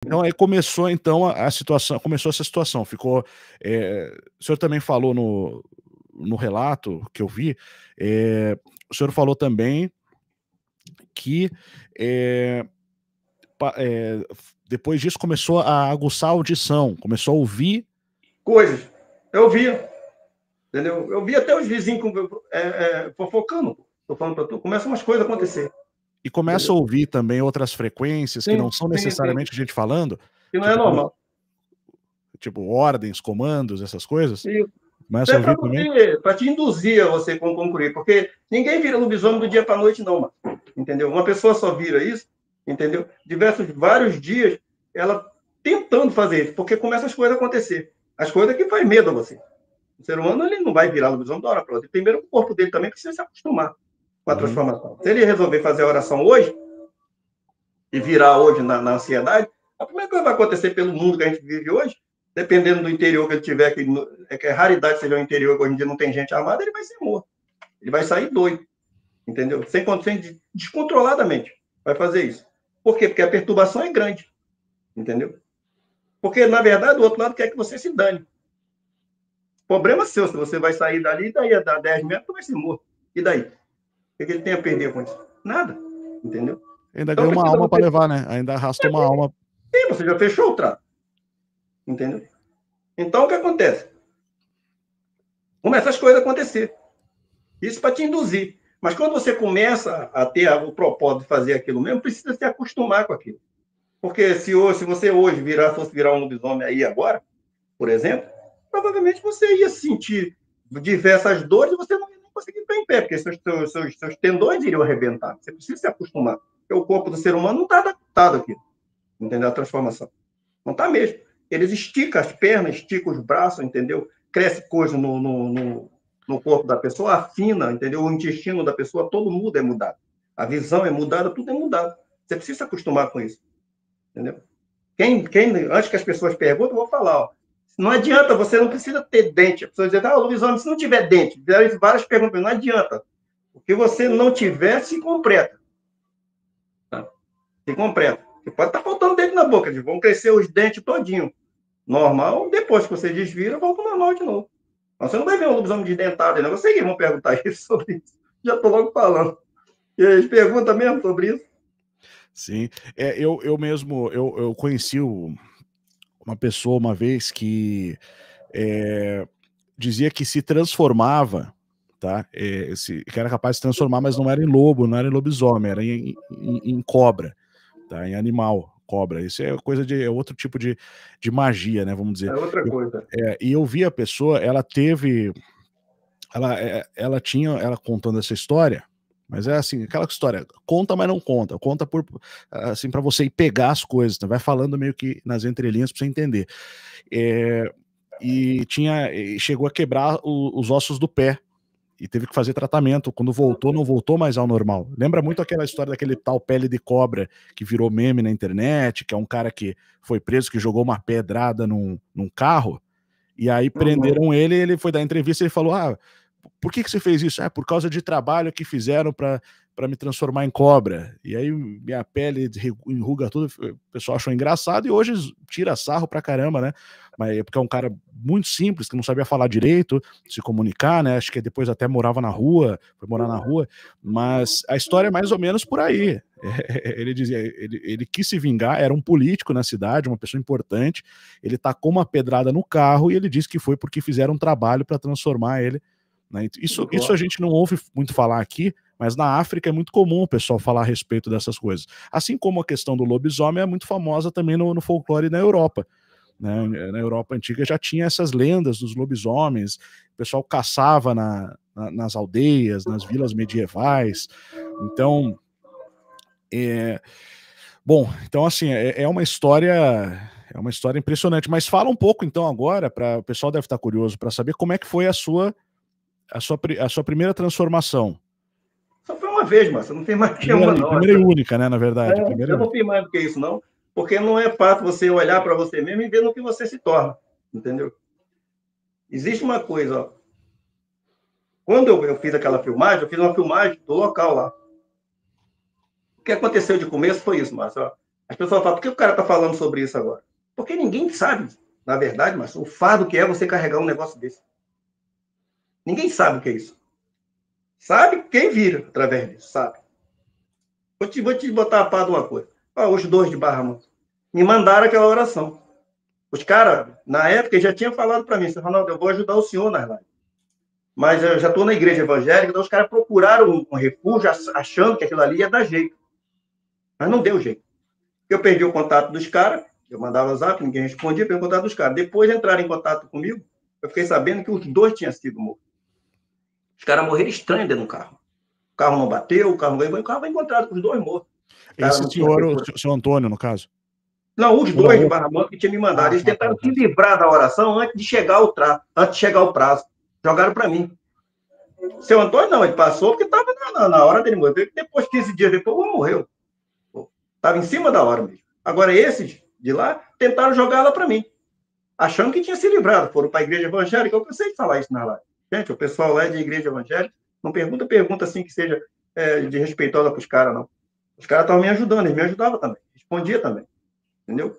Então aí começou então a situação, começou essa situação, ficou, o senhor também falou no relato que eu vi, o senhor falou também que, eh, depois disso começou a aguçar a audição, começou a ouvir coisas. Eu via, entendeu? Eu via até os vizinhos fofocando. Tô falando para tu, começam umas coisas a acontecer. e começa Entendeu? a ouvir também outras frequências que não Sim, são sim, sim. necessariamente gente falando, Que não é tipo normal. tipo ordens, comandos, essas coisas? E Começa a até ouvir também? para te induzir a você concluir, porque ninguém vira lobisomem do dia para a noite, não, mano. Entendeu? Uma pessoa só vira isso, entendeu? Vários dias, ela tentando fazer isso, porque começam as coisas a acontecer. As coisas que faz medo a você. O ser humano, ele não vai virar lobisomem da hora para outra. Primeiro, o corpo dele também precisa se acostumar com a Uhum. transformação. Se ele resolver fazer a oração hoje, e virar hoje na ansiedade, a primeira coisa que vai acontecer pelo mundo que a gente vive hoje, dependendo do interior que ele tiver, que é raridade seja o interior, que hoje em dia não tem gente armada, ele vai ser morto. Ele vai sair doido, entendeu? Descontroladamente vai fazer isso. Por quê? Porque a perturbação é grande, entendeu? Porque, na verdade, o outro lado quer que você se dane. Problema seu, se você vai sair dali, daí a dar 10 metros, tu vai ser morto. E daí? O que ele tem a perder com isso? Nada, entendeu? Ainda Então ganha uma precisa alma você. para levar, né? Ainda arrasta uma alma. Sim, você já fechou o trato, entendeu? Então, o que acontece? Começa as coisas a acontecer. Isso para te induzir. Mas quando você começa a ter o propósito de fazer aquilo mesmo, precisa se acostumar com aquilo. Porque se você hoje fosse virar um lobisomem aí agora, por exemplo, provavelmente você ia sentir diversas dores e você não ia conseguir ficar em pé, porque seus tendões iriam arrebentar. Você precisa se acostumar. Porque o corpo do ser humano não está adaptado aqui. Entendeu? A transformação. Não está mesmo. Eles esticam as pernas, esticam os braços, entendeu? Cresce coisa no corpo da pessoa, afina, entendeu? O intestino da pessoa, todo mundo é mudado. A visão é mudada, tudo é mudado. Você precisa se acostumar com isso, entendeu? Antes que as pessoas perguntem, eu vou falar, ó, não adianta, você não precisa ter dente. As pessoas dizem, Luizão, se não tiver dente, várias perguntas, não adianta. O que você não tiver, se completa. Tá? Se completa. Você pode estar faltando dente na boca, eles vão crescer os dentes todinho. Normal, depois que você desvira, volta ao normal de novo. Mas você não vai ver um lobisomem desdentado, não. Vocês que vão perguntar isso sobre isso. Já estou logo falando. E eles perguntam mesmo sobre isso. Sim. Eu mesmo, eu conheci uma pessoa uma vez que dizia que se transformava, tá? Que era capaz de se transformar, mas não era em lobo, não era em lobisomem, era em cobra, tá? Em animal, cobra. Isso é coisa é outro tipo de magia, né? Vamos dizer. É outra coisa. E eu vi a pessoa, ela teve, ela tinha, ela contando essa história. Mas é assim, aquela história, conta, mas não conta. Conta por assim para você ir pegar as coisas, né? Vai falando meio que nas entrelinhas para você entender. E chegou a quebrar os ossos do pé e teve que fazer tratamento. Quando voltou, não voltou mais ao normal. Lembra muito aquela história daquele tal Pele de Cobra que virou meme na internet, que é um cara que foi preso, que jogou uma pedrada num carro, e aí prenderam ele, ele foi dar entrevista e ele falou: por que você fez isso? Por causa de trabalho que fizeram para me transformar em cobra. E aí minha pele enruga tudo, o pessoal achou engraçado e hoje tira sarro pra caramba, né? Mas é porque é um cara muito simples, que não sabia falar direito, se comunicar, né? Acho que depois até morava na rua, foi morar na rua, mas a história é mais ou menos por aí. Ele dizia, ele quis se vingar, era um político na cidade, uma pessoa importante, ele tacou uma pedrada no carro e ele disse que foi porque fizeram um trabalho para transformar ele. Né? Isso a gente não ouve muito falar aqui, mas na África é muito comum o pessoal falar a respeito dessas coisas. Assim como a questão do lobisomem é muito famosa também no folclore na Europa. Né? Na Europa antiga já tinha essas lendas dos lobisomens, o pessoal caçava nas aldeias, nas vilas medievais. Então, bom, então assim, é uma história impressionante. Mas fala um pouco então agora, o pessoal deve estar curioso para saber como é que foi a sua primeira transformação. Só foi uma vez, mas não tem mais que uma, não. Primeira e única, né, na verdade. Eu não fiz mais do que isso, não. Porque não é fácil você olhar para você mesmo e ver no que você se torna. Entendeu? Existe uma coisa, ó. Quando eu fiz aquela filmagem, eu fiz uma filmagem do local lá. O que aconteceu de começo foi isso, Márcio. As pessoas falam, por que o cara está falando sobre isso agora? Porque ninguém sabe, na verdade, mas o fardo que é você carregar um negócio desse. Ninguém sabe o que é isso. Sabe quem vira através disso, sabe? Vou te botar a par de uma coisa. Os dois de Barra Mansa me mandaram aquela oração. Os caras, na época, já tinham falado para mim, Ronaldo, eu vou ajudar o senhor nas lives. Mas eu já estou na igreja evangélica, então os caras procuraram um refúgio achando que aquilo ali ia dar jeito. Mas não deu jeito. Eu perdi o contato dos caras, eu mandava zap, ninguém respondia, perdi o contato dos caras. Depois de entrar em contato comigo, eu fiquei sabendo que os dois tinham sido mortos. Os caras morreram estranho dentro do carro. O carro não bateu, o carro não ganhou, o carro foi encontrado com os dois mortos. Esse senhor, o senhor Antônio, no caso? Não, os dois de Barra Mansa que tinham me mandado. Eles tentaram se livrar da oração antes de chegar o prazo. Jogaram para mim. Seu Antônio não, ele passou porque estava na hora dele morrer. Depois, 15 dias depois, o homem morreu. Estava em cima da hora mesmo. Agora, esses de lá tentaram jogar ela para mim, achando que tinha se livrado. Foram para a igreja evangélica. Eu cansei de falar isso na live. Gente, o pessoal lá é de igreja evangélica. Não pergunta assim que seja de respeitosa para os caras, não. Os caras estavam me ajudando, eles me ajudavam também. Respondia também. Entendeu?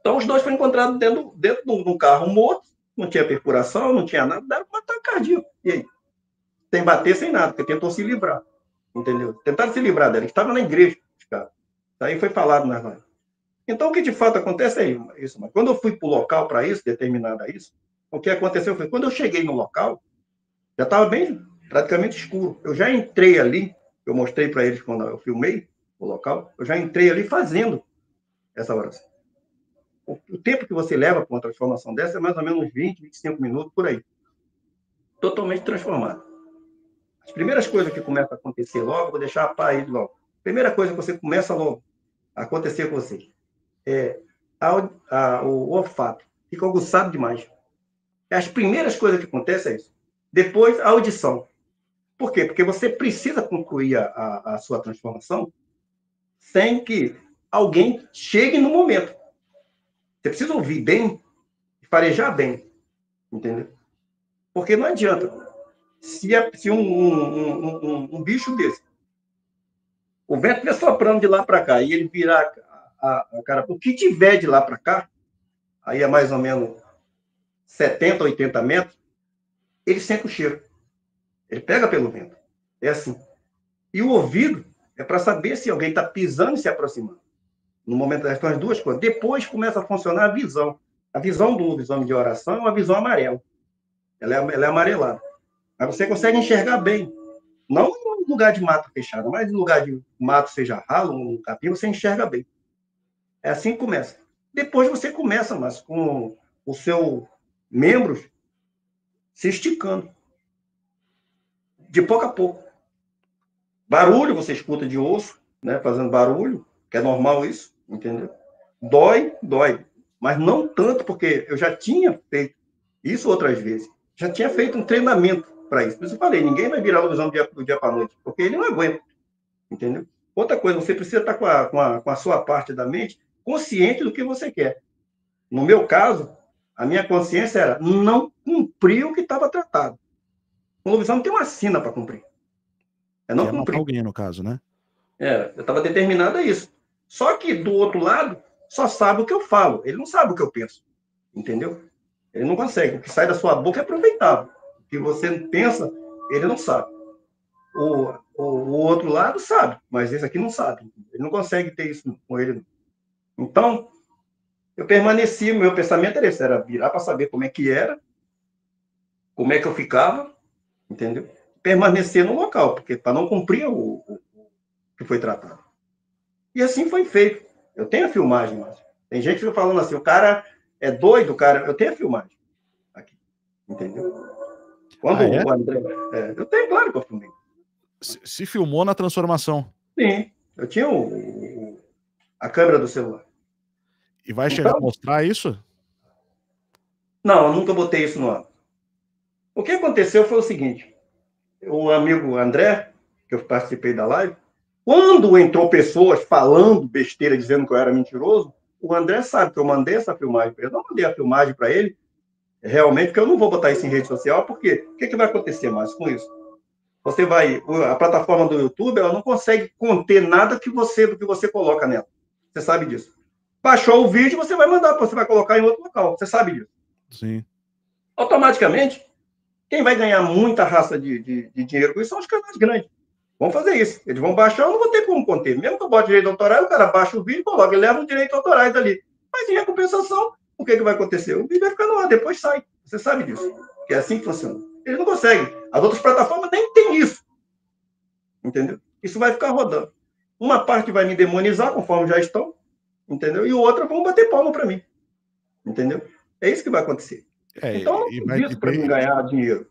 Então, os dois foram encontrados dentro de um carro morto, não tinha perfuração, não tinha nada, deram um ataque cardíaco. E aí? Sem bater, sem nada, porque tentou se livrar. Entendeu? Tentaram se livrar dela, estava na igreja, os caras. Daí foi falado na live. Então, o que de fato acontece é isso. Mas quando eu fui para o local para isso, determinado a isso, o que aconteceu foi, quando eu cheguei no local, já estava bem, praticamente escuro. Eu já entrei ali, eu mostrei para eles quando eu filmei o local, eu já entrei ali fazendo essa oração. O tempo que você leva para uma transformação dessa é mais ou menos uns 20, 25 minutos, por aí. Totalmente transformado. As primeiras coisas que começam a acontecer logo, vou deixar a pá aí logo. Primeira coisa que você começa logo a acontecer com você é o olfato. Fica aguçado demais. As primeiras coisas que acontecem é isso. Depois, a audição. Por quê? Porque você precisa concluir a sua transformação sem que alguém chegue no momento. Você precisa ouvir bem e farejar bem. Entendeu? Porque não adianta. Se um bicho desse, o vento estiver soprando de lá para cá e ele virar a cara, o que tiver de lá para cá, aí é mais ou menos 70, 80 metros, ele sente o cheiro. Ele pega pelo vento. É assim. E o ouvido é para saber se alguém está pisando e se aproximando. No momento das duas coisas. Depois começa a funcionar a visão. A visão do lobisomem de oração é uma visão amarela. Ela é amarelada. Mas você consegue enxergar bem. Não em lugar de mato fechado, mas em lugar de mato, seja ralo, um capim, você enxerga bem. É assim que começa. Depois você começa, mas com os seus membros se esticando. De pouco a pouco. Barulho você escuta de osso, né, fazendo barulho, que é normal isso, entendeu? Dói. Mas não tanto, porque eu já tinha feito isso outras vezes. Já tinha feito um treinamento para isso. Por isso eu falei, ninguém vai virar lobisomem do dia para a noite, porque ele não aguenta, entendeu? Outra coisa, você precisa estar com a sua parte da mente consciente do que você quer. No meu caso, a minha consciência era não cumprir o que estava tratado. O lobisomem tem uma sina para cumprir. É não cumprir. Matar alguém, no caso, né? Eu estava determinado a isso. Só que, do outro lado, só sabe o que eu falo. Ele não sabe o que eu penso. Entendeu? Ele não consegue. O que sai da sua boca é aproveitável. O que você pensa, ele não sabe. O outro lado sabe, mas esse aqui não sabe. Ele não consegue ter isso com ele. Então, eu permaneci, meu pensamento era esse, era virar para saber como é que era, como é que eu ficava, entendeu? Permanecer no local, porque para não cumprir o que foi tratado. E assim foi feito. Eu tenho a filmagem, mas tem gente que fica falando assim, o cara é doido, cara. Eu tenho a filmagem aqui, entendeu? Quando o André... eu tenho, claro que eu filmei. Se filmou na transformação? Sim, eu tinha a câmera do celular. E vai chegar a mostrar isso? Não, eu nunca botei isso no ar. O que aconteceu foi o seguinte, o amigo André, que eu participei da live, quando entrou pessoas falando besteira, dizendo que eu era mentiroso, o André sabe que eu mandei essa filmagem para ele. Eu não mandei a filmagem para ele, realmente, porque eu não vou botar isso em rede social, porque o que vai acontecer mais com isso? A plataforma do YouTube, ela não consegue conter nada do que você coloca nela. Você sabe disso. Baixou o vídeo, você vai mandar, você vai colocar em outro local. Você sabe disso. Sim. Automaticamente, quem vai ganhar muita raça de dinheiro com isso são os canais grandes. Vão fazer isso. Eles vão baixar, eu não vou ter como conter. Mesmo que eu bote direito autorais, o cara baixa o vídeo, coloca, ele leva os direitos autorais ali. Mas em recompensação, o que vai acontecer? O vídeo vai ficar no ar, depois sai. Você sabe disso. Que é assim que funciona. Eles não conseguem. As outras plataformas nem têm isso. Entendeu? Isso vai ficar rodando. Uma parte vai me demonizar, conforme já estão, entendeu? E outra vão bater palma para mim. Entendeu? É isso que vai acontecer. Então, não fiz isso para mim ganhar dinheiro.